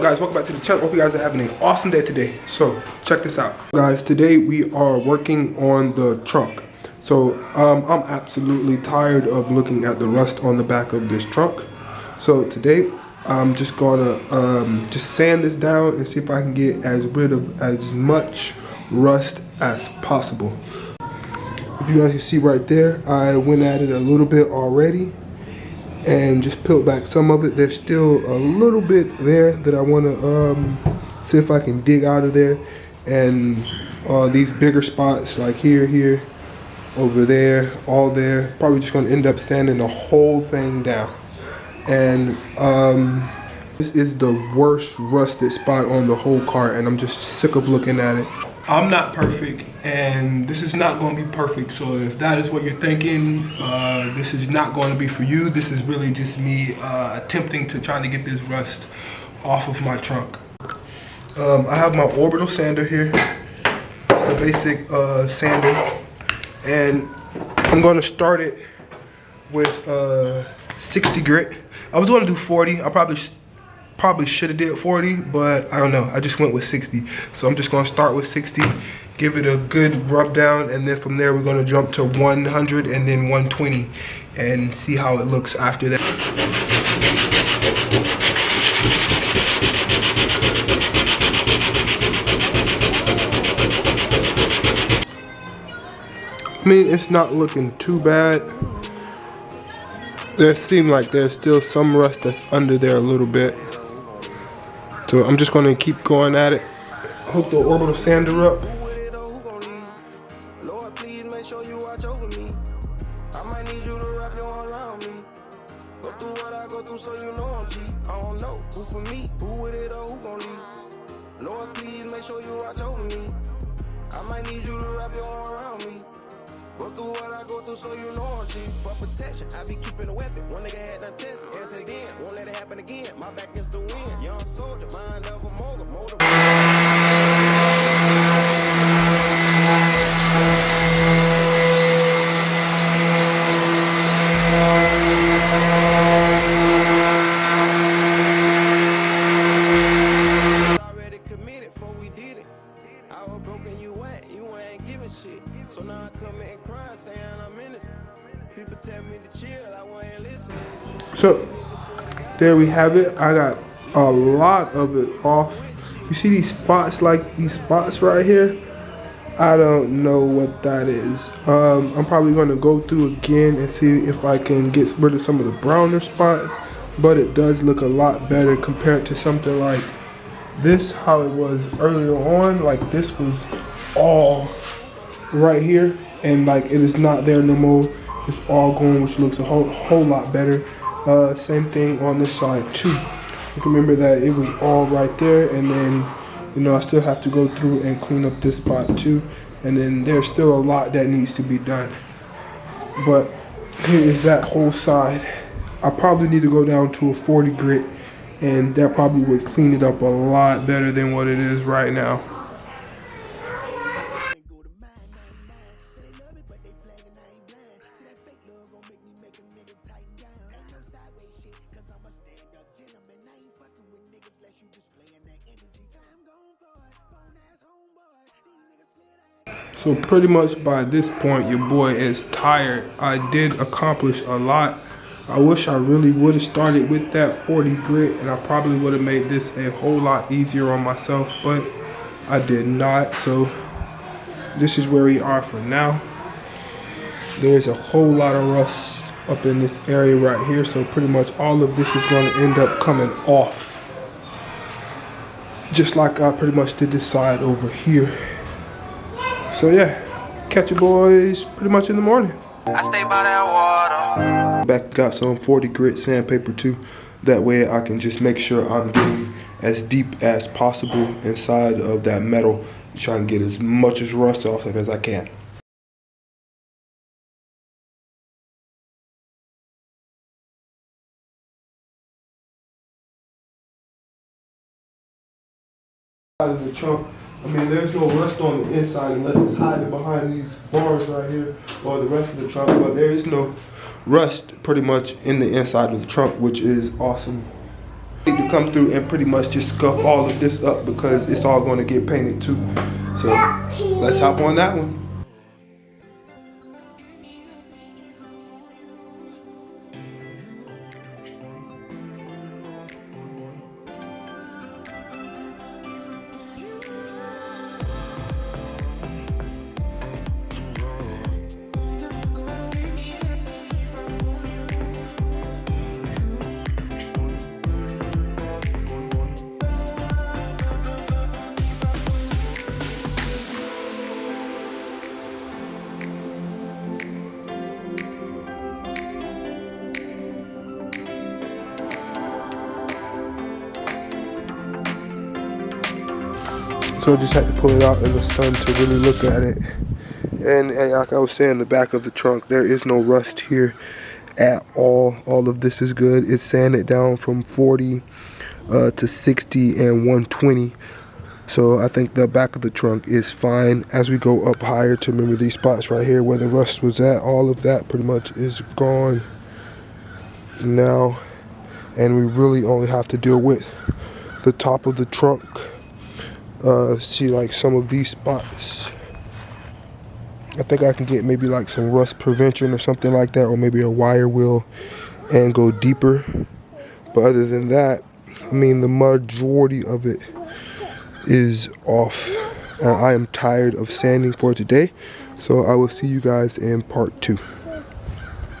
Guys, welcome back to the channel. Hope you guys are having an awesome day today. So check this out, guys. Today we are working on the trunk. So I'm absolutely tired of looking at the rust on the back of this trunk. So today I'm just gonna just sand this down and see if I can get rid of as much rust as possible. If you guys can see right there, I went at it a little bit already and just peeled back some of it. There's still a little bit there that I want to see if I can dig out of there. And these bigger spots like here, over there, all there, probably just going to end up sanding the whole thing down. And this is the worst rusted spot on the whole car, and I'm just sick of looking at it. I'm not perfect, and this is not going to be perfect. So if that is what you're thinking, this is not going to be for you. This is really just me attempting to try to get this rust off of my trunk. I have my orbital sander here, the basic sander, and I'm going to start it with 60 grit. I was going to do 40. I probably should have did 40, but I don't know. I just went with 60. So I'm just going to start with 60, give it a good rub down, and then from there we're going to jump to 100 and then 120 and see how it looks after that. I mean, it's not looking too bad. There seems like there's still some rust that's under there a little bit. So I'm just gonna keep going at it. Hook the orbital sander up. Lord, please make sure you watch over me. I might need you to wrap your arm around me. Go through what I go through so you know I'm cheap. I don't know who for me, who with it or who gon' leave. Lord, please make sure you watch over me. I might need you to wrap your arm around me. Go through what I go through so you know I'm cheap. For protection, I be keeping a weapon. One nigga had done tested, and then won't let it happen again. My back against the wind. Young soldier, mind of a mogul, already committed before we did it. I was broken, you ain't giving shit. So now I come in crying, saying I'm innocent. People tell me to chill, I wasn't listening. So there we have it. I got a lot of it off. You see these spots, like these spots right here? I don't know what that is. I'm probably going to go through again and see if I can get rid of some of the browner spots, but it does look a lot better compared to something like this, how it was earlier on. Like this was all right here, and like it is not there no more. It's all gone, which looks a whole lot better. Same thing on this side too. You can remember that it was all right there, and then I still have to go through and clean up this spot too, and then there's still a lot that needs to be done. But here is that whole side. I probably need to go down to a 40 grit, and that probably would clean it up a lot better than what it is right now. So pretty much by this point, your boy is tired. I did accomplish a lot. I wish I really would have started with that 40 grit, and I probably would have made this a whole lot easier on myself, but I did not. So this is where we are for now. There's a whole lot of rust up in this area right here, so pretty much all of this is going to end up coming off, just like I pretty much did this side over here. So yeah, catch you boys pretty much in the morning. I stay by that water. Back, got some 40 grit sandpaper too. That way I can just make sure I'm getting as deep as possible inside of that metal, trying to get as much as rust off as I can. Out of the trunk. I mean, there's no rust on the inside unless it's hiding behind these bars right here or the rest of the trunk, but there is no rust pretty much in the inside of the trunk, which is awesome. Need to come through and pretty much just scuff all of this up because it's all going to get painted too. So let's hop on that one. So I just had to pull it out in the sun to really look at it. And like I was saying, the back of the trunk, there is no rust here at all. All of this is good. It's sanded down from 40 to 60 and 120. So I think the back of the trunk is fine. As we go up higher to, remember these spots right here where the rust was at, all of that pretty much is gone now. And we really only have to deal with the top of the trunk. See, like some of these spots, I think I can get maybe like some rust prevention or something like that, or maybe a wire wheel and go deeper. But other than that, I mean, the majority of it is off, and I am tired of sanding for today. So I will see you guys in part 2.